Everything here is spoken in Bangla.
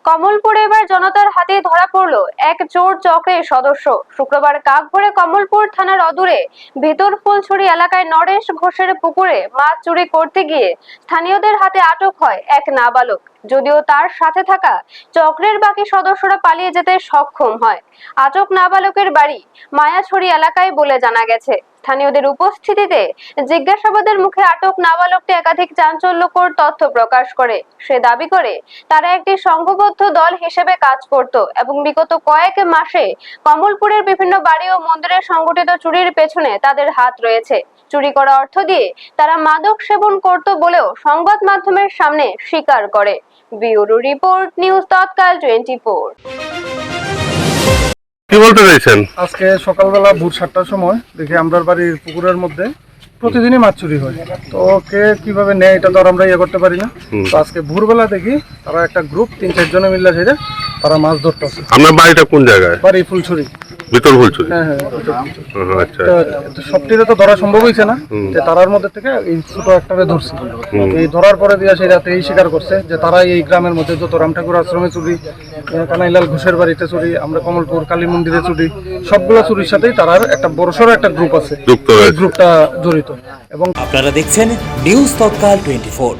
কমলপুরে এবার জনতার হাতে ধরা পড়ল এক চোর চক্রের সদস্য। শুক্রবার কাকভরে কমলপুর থানার অদূরে ভিতর ফুলছড়ি এলাকায় নরেশ ঘোষের পুকুরে মাছ চুরি করতে গিয়ে স্থানীয়দের হাতে আটক হয় এক নাবালক। যদিও তার সাথে থাকা চক্রের বাকি সদস্যরা পালিয়ে যেতে সক্ষম হয়। আটক নাবালকের বাড়ি মায়াছড়ি এলাকায় বলে জানা গেছে। স্থানীয়দের উপস্থিতিতে জিজ্ঞাসাবাদের মুখে আটক নাবালকটি একাধিক চাঞ্চল্যকর তথ্য প্রকাশ করে। সে দাবি করে তারা একটি সংঘবদ্ধ দল হিসেবে কাজ করত এবং বিগত কয়েক মাসে কমলপুরের বিভিন্ন বাড়ি ও মন্দিরে সংগঠিত চুরির পেছনে তাদের হাত রয়েছে। চুরি করা অর্থ দিয়ে তারা মাদক সেবন করত বলেও সংবাদ মাধ্যমের সামনে স্বীকার করে। ব্যুরো রিপোর্ট, নিউজ তৎকাল 24। কি বলতে চাইছেন? আজকে সকালবেলা ভোর 7টার সময় দেখি আমরা বাড়ির পুকুরের মধ্যে প্রতিদিনই মাছ চুরি হয়। তো কে কিভাবে নেয় এটা তো আর আমরা করতে পারি না। তো আজকে ভোরবেলা দেখি তারা একটা গ্রুপ 3-4 জনে মিলে সেটা তারা মাছ ধরতেছে। আপনার বাড়িটা কোন জায়গায়? বাড়ি ফুলছড়ি। ভিতর ফুলছড়ি? হ্যাঁ হ্যাঁ। আচ্ছা। সবটিতে তো ধরা সম্ভব হয়েছে না, যে তারার মধ্যে থেকে এই ছোট একটারে ধরছে। এই ধরার পরে দিয়া সেই রাতে এই স্বীকার করছে যে তারা এই গ্রামের মধ্যে যত রাম ঠাকুর আশ্রমে চুরি, কানাইলাল ঘোষের বাড়িতে চুরি, আমরা কমলপুর কালী মন্দিরে চুরি, সবগুলো চুরির সাথেই তারার একটা বড়সড় একটা গ্রুপ আছে, এই গ্রুপটা জড়িত। এবং আপনারা দেখছেন নিউজ তৎকাল 24।